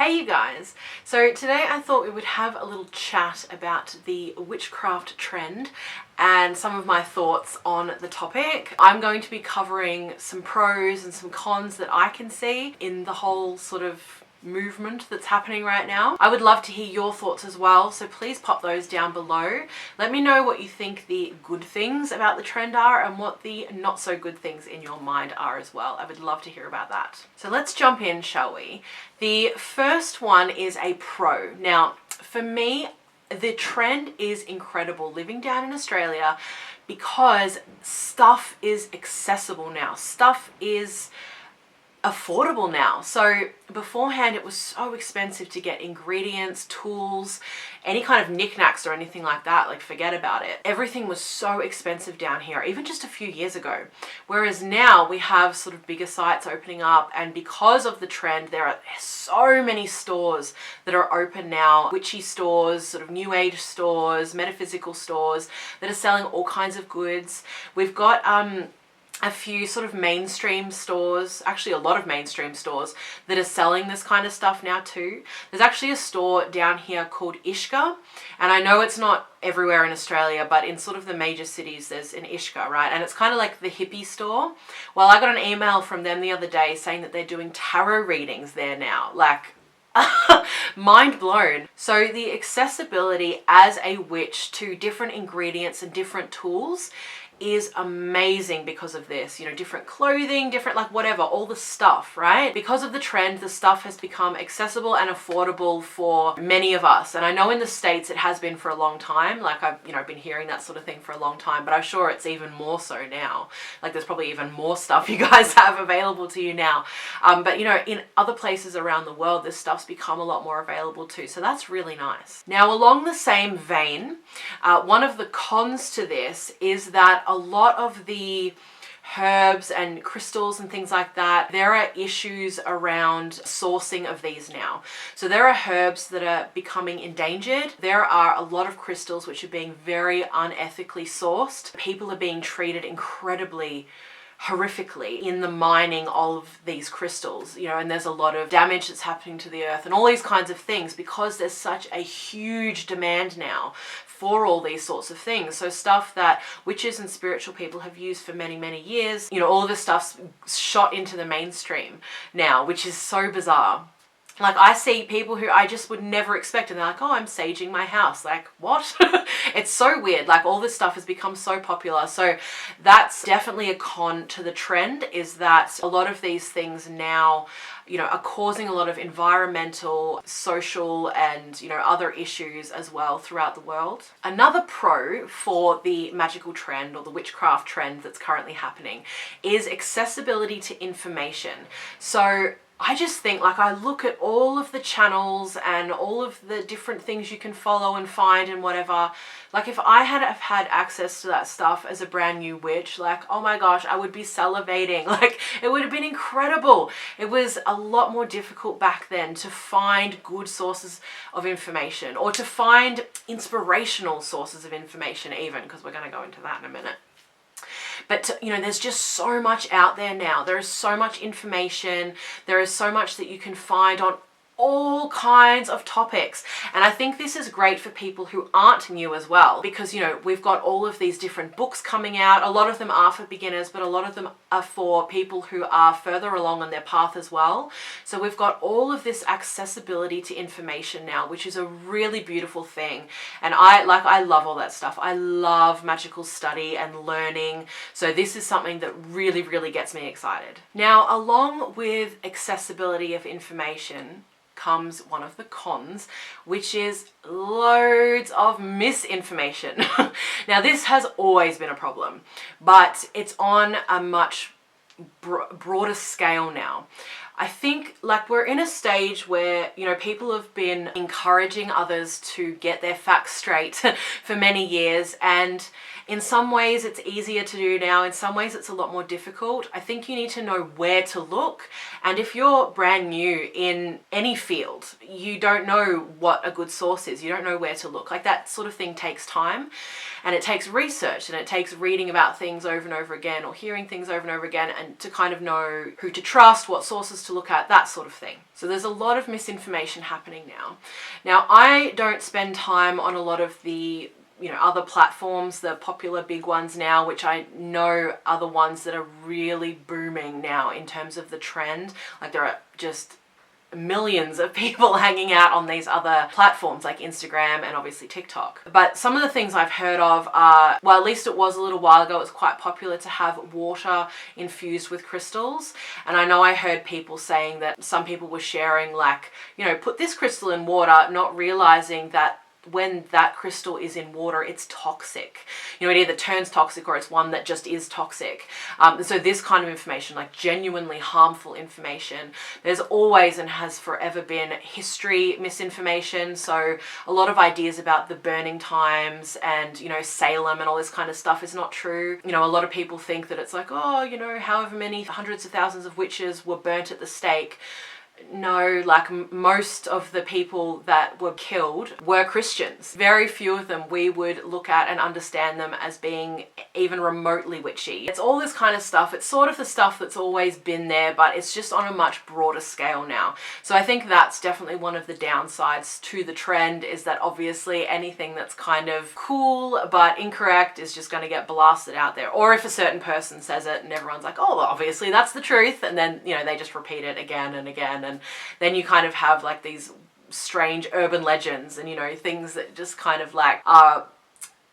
Hey you guys! So today I thought we would have a little chat about the witchcraft trend and some of my thoughts on the topic. I'm going to be covering some pros and some cons that I can see in the whole sort of movement that's happening right now. I would love to hear your thoughts as well, so please pop those down below. Let me know what you think the good things about the trend are and what the not so good things in your mind are as well. I would love to hear about that. So let's jump in, shall we? The first one is a pro. Now, for me, the trend is incredible living down in Australia because stuff is accessible now. Stuff is affordable now. So beforehand it was so expensive to get ingredients, tools, any kind of knickknacks or anything like that. Like, forget about it. Everything was so expensive down here, even just a few years ago. Whereas now we have sort of bigger sites opening up, and because of the trend, there are so many stores that are open now. Witchy stores, sort of new age stores, metaphysical stores that are selling all kinds of goods. We've got a few sort of mainstream stores, actually a lot of mainstream stores that are selling this kind of stuff now too. There's actually a store down here called Ishka, and I know it's not everywhere in Australia, but in sort of the major cities there's an Ishka, right? And it's kind of like the hippie store. Well, I got an email from them the other day saying that they're doing tarot readings there now. Like, mind blown. So the accessibility as a witch to different ingredients and different tools is amazing because of this. You know, different clothing, different like whatever, all the stuff, right? Because of the trend, the stuff has become accessible and affordable for many of us. And I know in the States it has been for a long time. Like, I've been hearing that sort of thing for a long time, but I'm sure it's even more so now. Like, there's probably even more stuff you guys have available to you now. But in other places around the world, this stuff's become a lot more available too. So that's really nice. Now, along the same vein, one of the cons to this is that a lot of the herbs and crystals and things like that, there are issues around sourcing of these now. So there are herbs that are becoming endangered. There are a lot of crystals which are being very unethically sourced. People are being treated incredibly horrifically in the mining of these crystals, and there's a lot of damage that's happening to the earth and all these kinds of things because there's such a huge demand now for all these sorts of things. So stuff that witches and spiritual people have used for many, many years, all of this stuff's shot into the mainstream now, which is so bizarre. Like, I see people who I just would never expect, and they're like, oh, I'm saging my house. Like, what? It's so weird. Like, all this stuff has become so popular. So that's definitely a con to the trend, is that a lot of these things now, are causing a lot of environmental, social, and, other issues as well throughout the world. Another pro for the magical trend or the witchcraft trend that's currently happening is accessibility to information. So I just think, like, I look at all of the channels and all of the different things you can follow and find and whatever. Like, if I had have had access to that stuff as a brand new witch, like, oh my gosh, I would be salivating. Like, it would have been incredible. It was a lot more difficult back then to find good sources of information, or to find inspirational sources of information even, because we're going to go into that in a minute. But, there's just so much out there now. There is so much information. There is so much that you can find on all kinds of topics. And I think this is great for people who aren't new as well, because, we've got all of these different books coming out. A lot of them are for beginners, but a lot of them are for people who are further along on their path as well. So we've got all of this accessibility to information now, which is a really beautiful thing. And I love all that stuff. I love magical study and learning. So this is something that really, really gets me excited. Now, along with accessibility of information comes one of the cons, which is loads of misinformation. Now, this has always been a problem, but it's on a much broader scale now. I think, like, we're in a stage where, people have been encouraging others to get their facts straight for many years, and In some ways it's easier to do now, in some ways it's a lot more difficult. I think you need to know where to look, and if you're brand new in any field, you don't know what a good source is, you don't know where to look. Like, that sort of thing takes time, and it takes research, and it takes reading about things over and over again, or hearing things over and over again, and to kind of know who to trust, what sources to look at, that sort of thing. So there's a lot of misinformation happening now. Now, I don't spend time on a lot of the other platforms, the popular big ones now, which I know are the ones that are really booming now in terms of the trend. Like, there are just millions of people hanging out on these other platforms like Instagram and obviously TikTok. But some of the things I've heard of are, well, at least it was a little while ago, it was quite popular to have water infused with crystals. And I know I heard people saying that some people were sharing, like, put this crystal in water, not realizing that when that crystal is in water, it's toxic. It either turns toxic or it's one that just is toxic. So this kind of information, like genuinely harmful information, there's always and has forever been history misinformation. So a lot of ideas about the burning times and, Salem and all this kind of stuff is not true. A lot of people think that it's like, oh, however many hundreds of thousands of witches were burnt at the stake. No, like, most of the people that were killed were Christians. Very few of them we would look at and understand them as being even remotely witchy. It's all this kind of stuff. It's sort of the stuff that's always been there, but it's just on a much broader scale now. So I think that's definitely one of the downsides to the trend, is that obviously anything that's kind of cool but incorrect is just going to get blasted out there. Or if a certain person says it and everyone's like, oh, well, obviously that's the truth, and then, they just repeat it again and again. And then you kind of have like these strange urban legends and, things that just kind of like are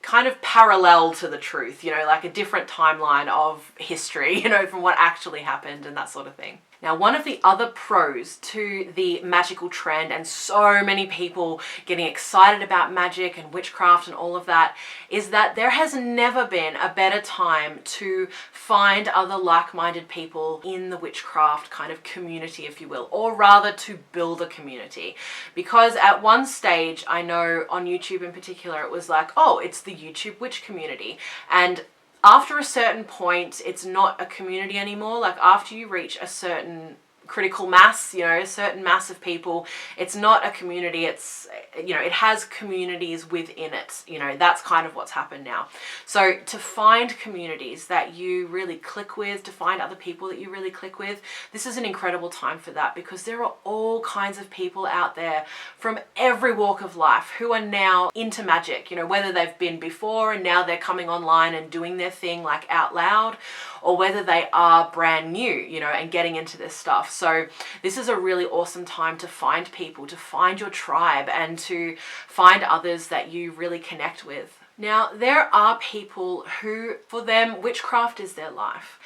kind of parallel to the truth, like a different timeline of history, from what actually happened and that sort of thing. Now, one of the other pros to the magical trend, and so many people getting excited about magic and witchcraft and all of that, is that there has never been a better time to find other like-minded people in the witchcraft kind of community, if you will, or rather to build a community. Because at one stage, I know on YouTube in particular, it was like, oh, it's the YouTube witch community. And after a certain point, it's not a community anymore. Like, after you reach a certain critical mass, a certain mass of people, it's not a community. It's, it has communities within it. That's kind of what's happened now. So to find communities that you really click with, to find other people that you really click with, this is an incredible time for that, because there are all kinds of people out there from every walk of life who are now into magic, whether they've been before and now they're coming online and doing their thing like out loud, or whether they are brand new, and getting into this stuff. So this is a really awesome time to find people, to find your tribe, and to find others that you really connect with. Now, there are people who, for them, witchcraft is their life.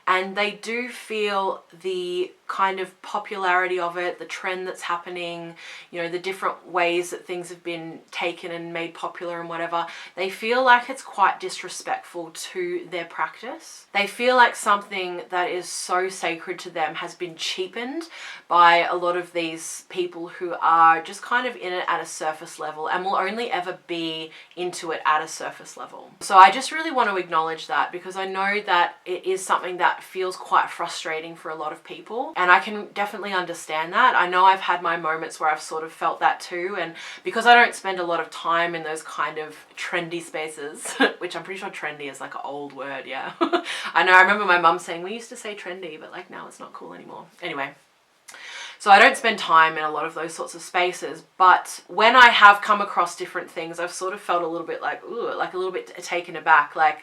And they do feel the kind of popularity of it, the trend that's happening, the different ways that things have been taken and made popular and whatever. They feel like it's quite disrespectful to their practice. They feel like something that is so sacred to them has been cheapened by a lot of these people who are just kind of in it at a surface level and will only ever be into it at a surface level. So I just really want to acknowledge that, because I know that it is something that feels quite frustrating for a lot of people, and I can definitely understand that. I know I've had my moments where I've sort of felt that too, and because I don't spend a lot of time in those kind of trendy spaces, which I'm pretty sure trendy is like an old word, yeah. I know, I remember my mum saying we used to say trendy, but like now it's not cool anymore. Anyway. So I don't spend time in a lot of those sorts of spaces, but when I have come across different things, I've sort of felt a little bit like, ooh, like a little bit taken aback. Like,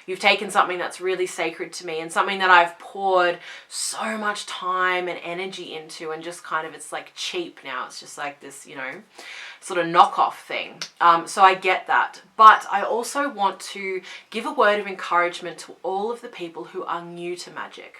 you've taken something that's really sacred to me and something that I've poured so much time and energy into, and just kind of, it's like cheap now. It's just like this, sort of knockoff thing. So I get that. But I also want to give a word of encouragement to all of the people who are new to magic.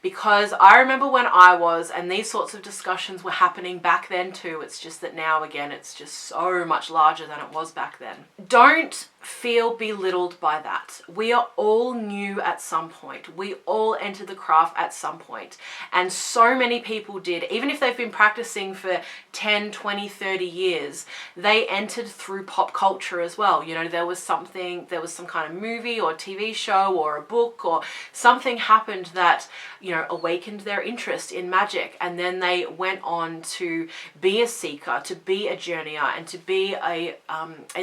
Because I remember when I was, and these sorts of discussions were happening back then too. It's just that now, again, it's just so much larger than it was back then. Don't feel belittled by that. We are all new at some point. We all entered the craft at some point. And so many people did, even if they've been practicing for 10, 20, 30 years, they entered through pop culture as well. You know, there was some kind of movie or TV show or a book or something happened that, you know, awakened their interest in magic. And then they went on to be a seeker, to be a journeyer, and to be a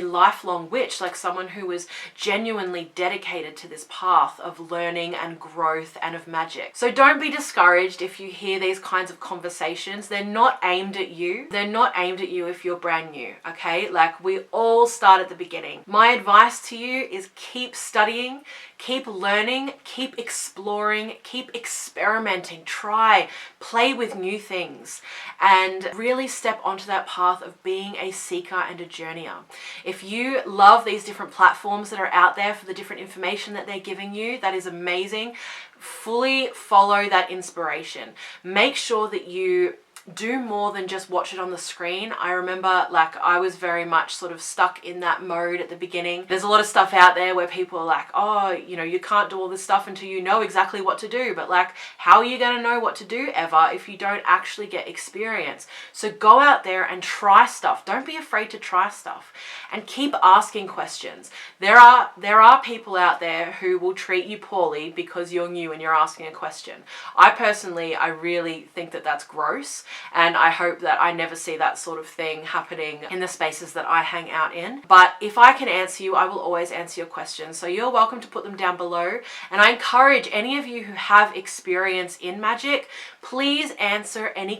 lifelong witch, like someone who was genuinely dedicated to this path of learning and growth and of magic. So don't be discouraged if you hear these kinds of conversations. They're not aimed at you. They're not aimed at you if you're brand new, okay? Like, we all start at the beginning. My advice to you is keep studying, keep learning, keep exploring, keep experimenting, try, play with new things, and really step onto that path of being a seeker and a journeyer. If you love these different platforms that are out there for the different information that they're giving you, that is amazing. Fully follow that inspiration. Make sure that you do more than just watch it on the screen. I remember, like, I was very much sort of stuck in that mode at the beginning. There's a lot of stuff out there where people are like, oh, you know, you can't do all this stuff until you know exactly what to do. But like, how are you going to know what to do ever if you don't actually get experience? So go out there and try stuff. Don't be afraid to try stuff, and keep asking questions. There are people out there who will treat you poorly because you're new and you're asking a question. I really think that that's gross. And I hope that I never see that sort of thing happening in the spaces that I hang out in. But if I can answer you, I will always answer your questions. So you're welcome to put them down below. And I encourage any of you who have experience in magic, please answer any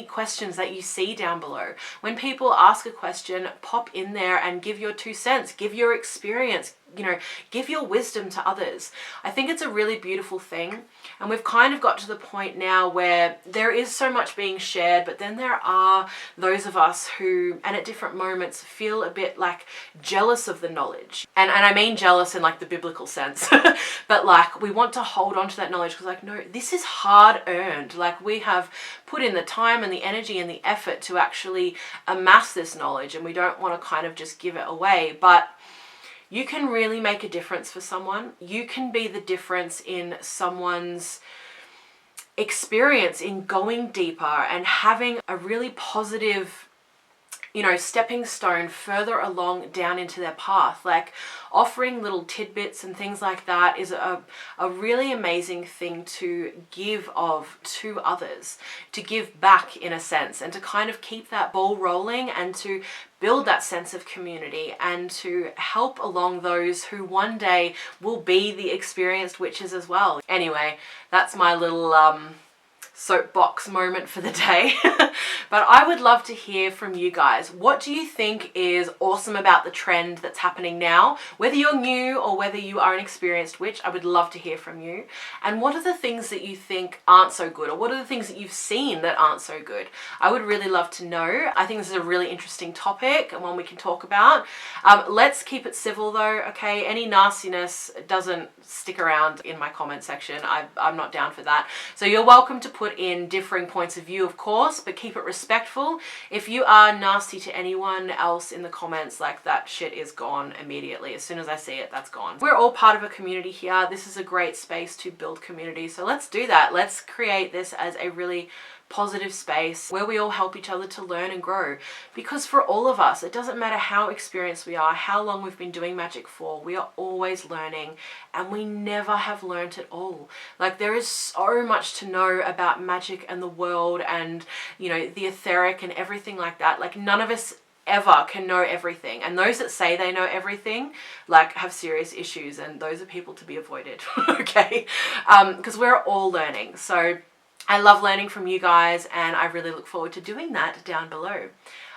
questions that you see down below. When people ask a question, pop in there and give your 2 cents, give your experience, you know, give your wisdom to others. I think it's a really beautiful thing. And we've kind of got to the point now where there is so much being shared, but then there are those of us who, and at different moments, feel a bit like jealous of the knowledge. And I mean jealous in like the biblical sense, but like we want to hold on to that knowledge because like, no, this is hard earned. Like, we have put in the time and the energy and the effort to actually amass this knowledge, and we don't want to kind of just give it away. But you can really make a difference for someone. You can be the difference in someone's experience in going deeper and having a really positive, you know, stepping stone further along down into their path. Like, offering little tidbits and things like that is a really amazing thing to give of to others, to give back in a sense, and to kind of keep that ball rolling and to build that sense of community and to help along those who one day will be the experienced witches as well. Anyway, that's my little soapbox moment for the day. But I would love to hear from you guys. What do you think is awesome about the trend that's happening now? Whether you're new or whether you are an experienced witch, I would love to hear from you. And what are the things that you think aren't so good? Or what are the things that you've seen that aren't so good? I would really love to know. I think this is a really interesting topic and one we can talk about. Let's keep it civil though, okay? Any nastiness doesn't stick around in my comment section. I'm not down for that. So you're welcome to put in differing points of view, of course, but keep it respectful. If you are nasty to anyone else in the comments, like, that shit is gone immediately. As soon as I see it, that's gone. We're all part of a community here. This is a great space to build community. So let's do that. Let's create this as a really positive space where we all help each other to learn and grow. Because for all of us, it doesn't matter how experienced we are, how long we've been doing magic for, we are always learning, and we never have learnt it all. Like, there is so much to know about magic and the world and, you know, the etheric and everything like that. Like, none of us ever can know everything, and those that say they know everything, like, have serious issues, and those are people to be avoided. Okay, because we're all learning. So I love learning from you guys, and I really look forward to doing that down below.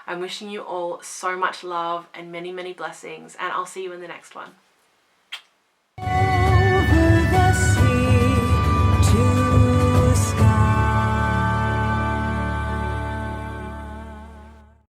I'm wishing you all so much love and many, many blessings, and I'll see you in the next one.